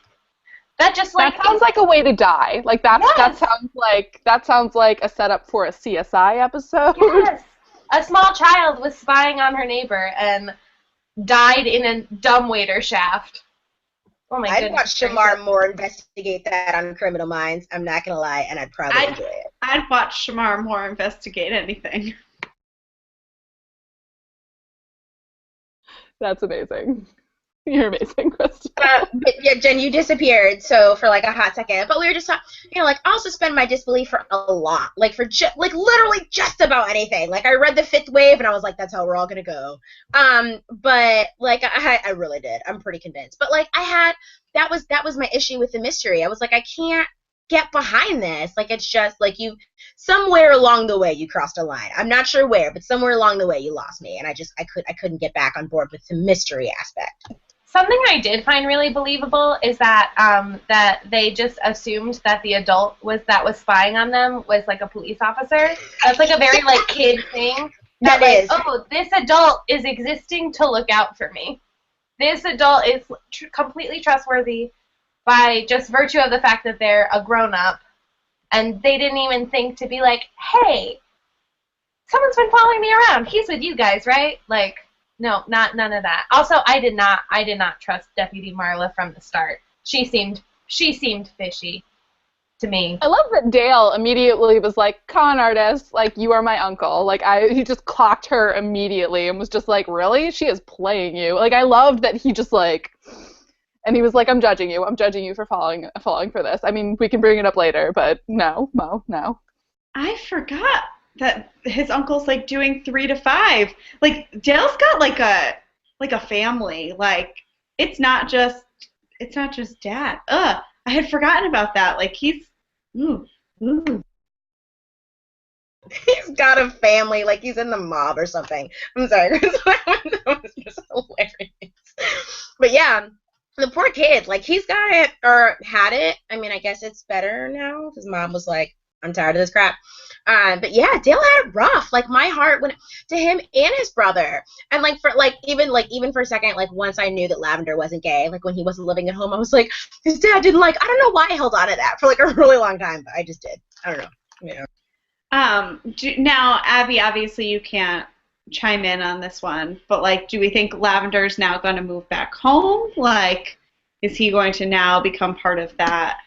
that just, like, that sounds like a way to die. Like, that sounds like a setup for a CSI episode. Yes. A small child was spying on her neighbor and died in a dumbwaiter shaft. Oh my goodness. I'd watch Shamar Moore investigate that on Criminal Minds. I'm not gonna lie, and I'd probably enjoy it. I'd watch Shamar Moore investigate anything. That's amazing. You're amazing, Krista. But yeah, Jen, you disappeared, so for like a hot second. But we were just talking, like, I'll suspend my disbelief for a lot, like for literally just about anything. Like, I read The Fifth Wave, and I was like, that's how we're all gonna go. But like, I really did. I'm pretty convinced. But like, that was my issue with the mystery. I was like, I can't get behind this. Like, it's just like somewhere along the way you crossed a line. I'm not sure where, but somewhere along the way you lost me, and I couldn't get back on board with the mystery aspect. Something I did find really believable is that that they just assumed that the adult was spying on them was like a police officer. That's like a very like kid thing. That like, is. Oh, this adult is existing to look out for me. This adult is completely trustworthy by just virtue of the fact that they're a grown-up, and they didn't even think to be like, hey, someone's been following me around. He's with you guys, right? Like, no, none of that. Also, I did not trust Deputy Marla from the start. She seemed fishy to me. I love that Dale immediately was like, con artist, like, you are my uncle. Like, he just clocked her immediately and was just like, really? She is playing you. Like, I loved that he just like, and he was like, I'm judging you for falling for this. I mean, we can bring it up later, but no, Mo, no. I forgot that his uncle's like doing 3 to 5. Like, Dale's got like a family. Like, it's not just dad. I had forgotten about that. Like, he's He's got a family, like he's in the mob or something. I'm sorry, that was just hilarious. But yeah, the poor kid, like, he's got it, or had it. I mean, I guess it's better now. His mom was like, I'm tired of this crap. But yeah, Dale had it rough. Like, my heart went to him and his brother. And even for a second, like, once I knew that Lavender wasn't gay, like when he wasn't living at home, I was like, his dad didn't like. I don't know why I held on to that for like a really long time, but I just did. I don't know. Yeah. Now, Abby, obviously you can't chime in on this one, but like, do we think Lavender's now going to move back home? Like, is he going to now become part of that?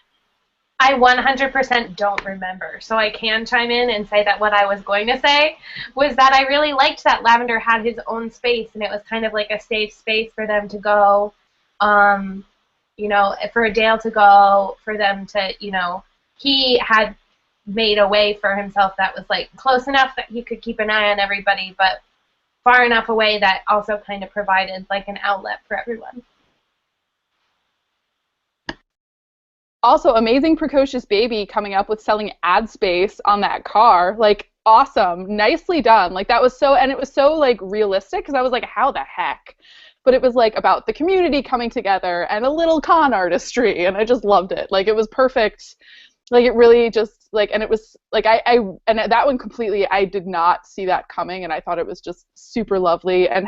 I 100% don't remember, so I can chime in and say that what I was going to say was that I really liked that Lavender had his own space, and it was kind of like a safe space for them to go, for Dale to go, for them to, he had made a way for himself that was like close enough that he could keep an eye on everybody, but far enough away that also kind of provided like an outlet for everyone. Also, amazing precocious baby coming up with selling ad space on that car. Like, awesome. Nicely done. Like, that was so, and it was so, like, realistic, because I was like, how the heck? But it was, like, about the community coming together and a little con artistry, and I just loved it. Like, it was perfect. Like, it really just, like, and it was, like, and that one completely, I did not see that coming, and I thought it was just super lovely, and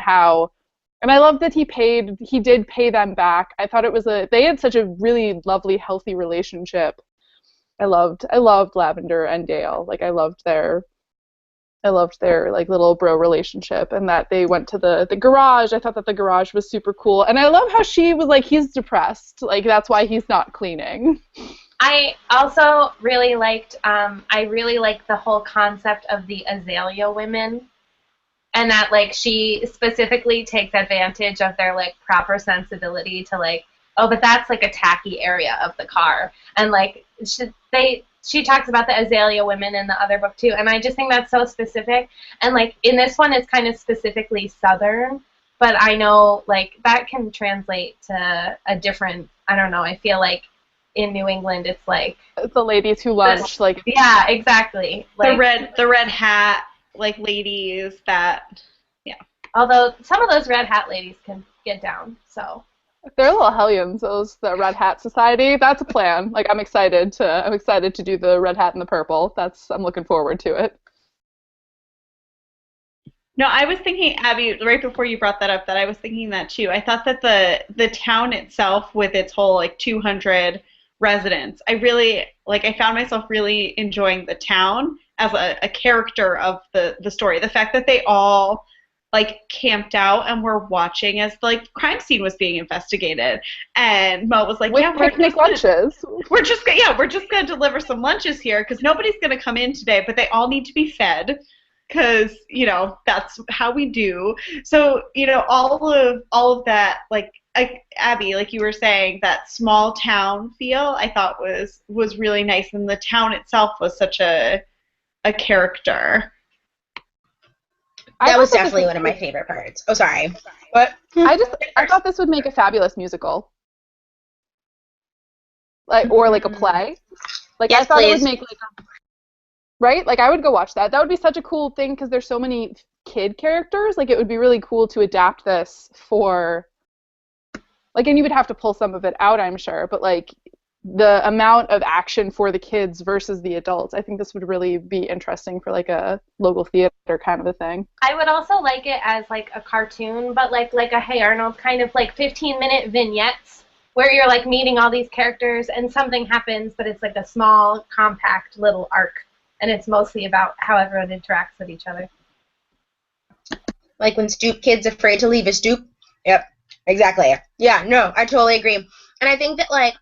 I love that he did pay them back. I thought they had such a really lovely, healthy relationship. I loved Lavender and Dale. Like, I loved their like little bro relationship, and that they went to the garage. I thought that the garage was super cool. And I love how she was like, he's depressed. Like, that's why he's not cleaning. I also really liked the whole concept of the Azalea women. And that, like, she specifically takes advantage of their, like, proper sensibility to, like, oh, but that's, like, a tacky area of the car. And, like, she talks about the Azalea women in the other book, too. And I just think that's so specific. And, like, in this one, it's kind of specifically Southern. But I know, like, that can translate to a different, I don't know, I feel like in New England, it's, like... It's the ladies who lunch, like... Yeah, exactly. Like, the red hat... like ladies that, yeah. Although some of those red hat ladies can get down, so. They're little hellions, the Red Hat Society. That's a plan. Like, I'm excited to do the red hat and the purple. I'm looking forward to it. No, I was thinking, Abby, right before you brought that up, that I was thinking that too. I thought that the town itself, with its whole like 200 residents, I found myself really enjoying the town as a character of the story. The fact that they all like camped out and were watching as the like crime scene was being investigated, and Mo was like, with "Yeah, picnic lunches. We're just gonna deliver some lunches here because nobody's gonna come in today, but they all need to be fed because that's how we do." So all of that, like Abby, like you were saying, that small town feel I thought was really nice, and the town itself was such a character. That was definitely one of my favorite parts. Oh, sorry. But I thought this would make a fabulous musical. Like, or like a play. Like, I Yes, thought it would please. make like right? Like, I would go watch that. That would be such a cool thing because there's so many kid characters. Like, it would be really cool to adapt this for like, and you would have to pull some of it out, I'm sure, but like the amount of action for the kids versus the adults, I think this would really be interesting for like a local theater kind of a thing. I would also like it as like a cartoon, but like a Hey Arnold kind of like 15-minute vignettes where you're like meeting all these characters and something happens, but it's like a small, compact little arc, and it's mostly about how everyone interacts with each other. Like when Stoop Kid's afraid to leave his stoop. Yep, exactly. Yeah, no, I totally agree. And I think that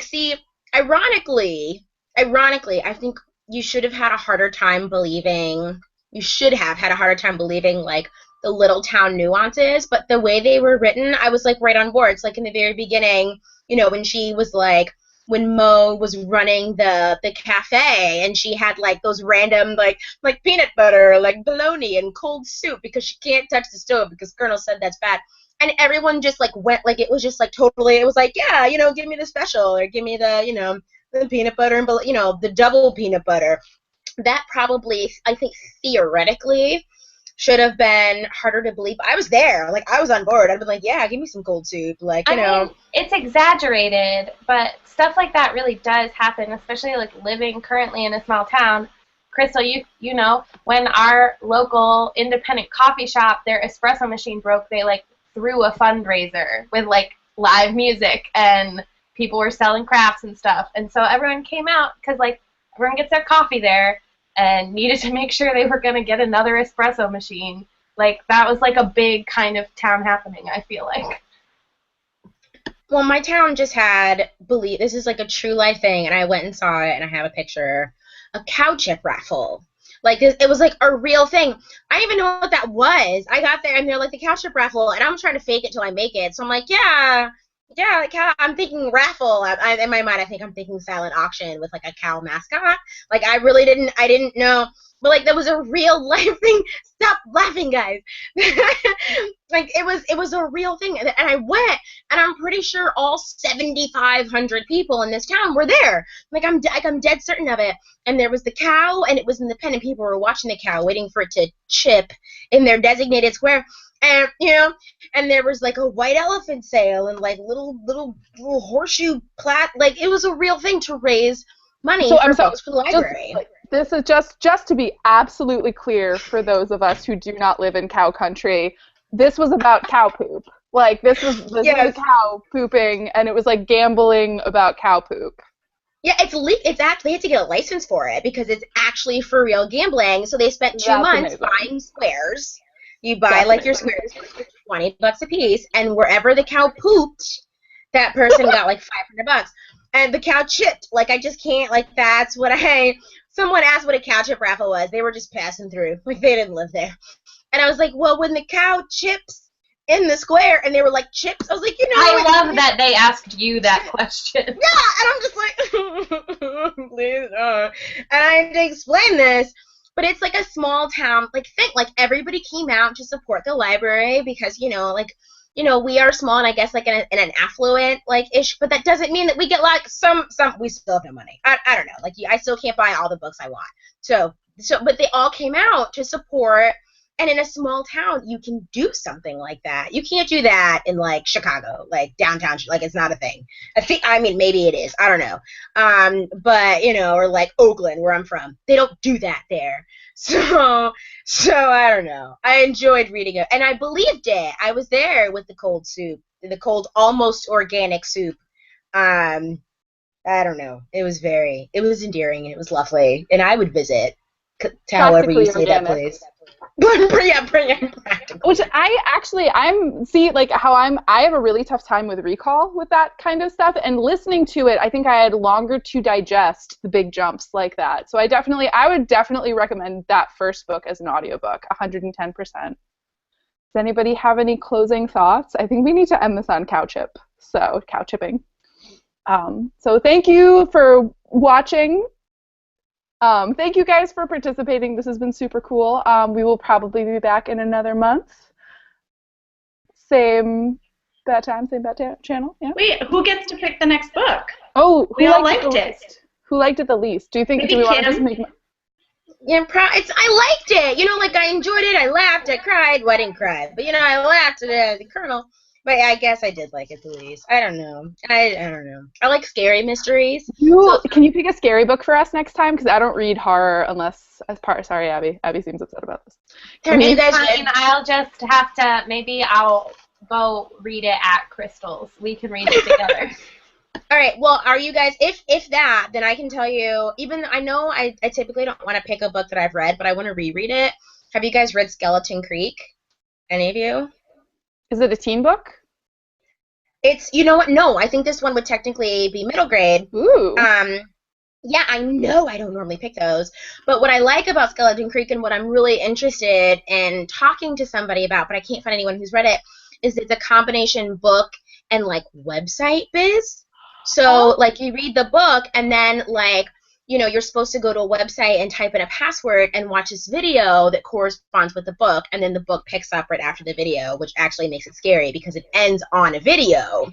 see, ironically, I think you should have had a harder time believing. You should have had a harder time believing like the little town nuances, but the way they were written, I was like right on board. It's like in the very beginning, when she was like when Mo was running the cafe and she had like those random like peanut butter, like bologna and cold soup because she can't touch the stove because Colonel said that's bad. And everyone just like went like it was just like totally it was like, yeah, give me the special or give me the the peanut butter and the double peanut butter. That probably I think theoretically should have been harder to believe. I was there. Like, I was on board. I'd been like, yeah, give me some cold soup. Like, I mean, it's exaggerated, but stuff like that really does happen, especially, like, living currently in a small town. Crystal, you know, when our local independent coffee shop, their espresso machine broke, they, like, threw a fundraiser with, like, live music, and people were selling crafts and stuff. And so everyone came out because, like, everyone gets their coffee there, and needed to make sure they were going to get another espresso machine. Like, that was like a big kind of town happening, I feel like. Well, my town just had, this is like a true life thing, and I went and saw it, and I have a picture, a cow chip raffle. Like, it was like a real thing. I didn't even know what that was. I got there, and they're like, the cow chip raffle, and I'm trying to fake it till I make it. So I'm like, yeah, I'm thinking raffle. In my mind, I think I'm thinking silent auction with like a cow mascot. Like, I didn't know. But like, that was a real life thing. Stop laughing, guys. Like, it was a real thing. And I went, and I'm pretty sure all 7,500 people in this town were there. Like, I'm dead certain of it. And there was the cow, and it was independent. People were watching the cow, waiting for it to chip in their designated square. And and there was like a white elephant sale and like little horseshoe plat. Like, it was a real thing to raise money for folks for the library. This is just to be absolutely clear for those of us who do not live in cow country. This was about cow poop. Like, this was a cow pooping, and it was like gambling about cow poop. Yeah, it's actually, they had to get a license for it because it's actually for real gambling. So they spent 2 months buying squares. You buy like your squares for $20 a piece, and wherever the cow pooped, that person got like $500. And the cow chipped. Like, I just can't, like, that's what someone asked what a cow chip raffle was. They were just passing through. Like, they didn't live there. And I was like, well, when the cow chips in the square, and they were like, chips, I was like, I love that they asked you that question. Yeah, and I'm just like, please, and I had to explain this. But it's like a small town, like, think, like, everybody came out to support the library because, we are small, and I guess, like, in an affluent, like, ish, but that doesn't mean that we get, like, some, we still have no money. I don't know. Like, I still can't buy all the books I want. So, but they all came out to support, and in a small town, you can do something like that. You can't do that in, like, Chicago, like, downtown, like, it's not a thing. I mean, maybe it is. I don't know. But, or, like, Oakland, where I'm from. They don't do that there. So I don't know. I enjoyed reading it, and I believed it. I was there with the cold soup, the cold, almost organic soup. I don't know. It was endearing, and it was lovely, and I would visit. However you say that, please. Bring it practical. Which I have a really tough time with recall with that kind of stuff, and listening to it, I think I had longer to digest the big jumps like that. So I would definitely recommend that first book as an audiobook, 110%. Does anybody have any closing thoughts? I think we need to end this on cow chipping. So thank you for watching. Thank you guys for participating. This has been super cool. We will probably be back in another month. Same bad time, same bad channel. Yeah. Wait, who gets to pick the next book? Oh, we all liked it. Who liked it the least? Do Maybe we want to Kim? just make? Yeah, I liked it. You know, like I enjoyed it. I laughed. I cried. Well, I didn't cry, but you know, I laughed at the Colonel. But I guess I did like it the least. I don't know. I don't know. I like scary mysteries. Can you pick a scary book for us next time? Because I don't read horror unless as part. Sorry, Abby. Abby seems upset about this. Have you It's guys fine. read? I'll just have to, maybe I'll go read it at Crystal's. We can read it together. All right. Well, are you guys? If that, then I can tell you. Even I know I typically don't want to pick a book that I've read, but I want to reread it. Have you guys read Skeleton Creek? Any of you? Is it a teen book? It's, you know what? No, I think this one would technically be middle grade. Ooh. Yeah, I know I don't normally pick those, but what I like about Skeleton Creek and what I'm really interested in talking to somebody about, but I can't find anyone who's read it, is it's a combination book and like website biz. So like you read the book and then like, you know, you're supposed to go to a website and type in a password and watch this video that corresponds with the book, and then the book picks up right after the video, which actually makes it scary because it ends on a video.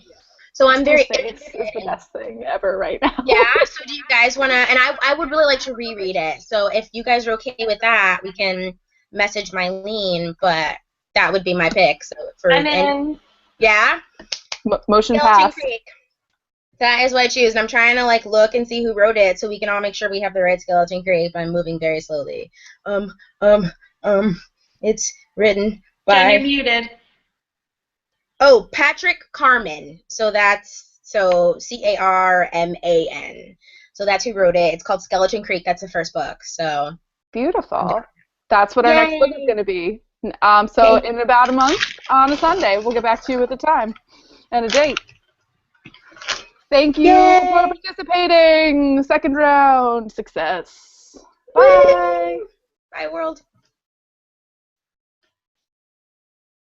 So I'm very interested. It's the best thing ever right now. Yeah, so do you guys want to, and I would really like to reread it. So if you guys are okay with that, we can message Mylene, but that would be my pick. So I'm in. Yeah? Motion Skeleton pass. Creek. That is what I choose. And I'm trying to like look and see who wrote it so we can all make sure we have the right Skeleton Creek, but I'm moving very slowly. It's written by... Jen, you're muted. Oh, Patrick Carman. So that's Carman. So that's who wrote it. It's called Skeleton Creek. That's the first book. So Beautiful. That's what our next book is going to be. So in about a month on a Sunday, we'll get back to you with a time and a date. Thank you for participating. Second round success. Bye. Bye, world.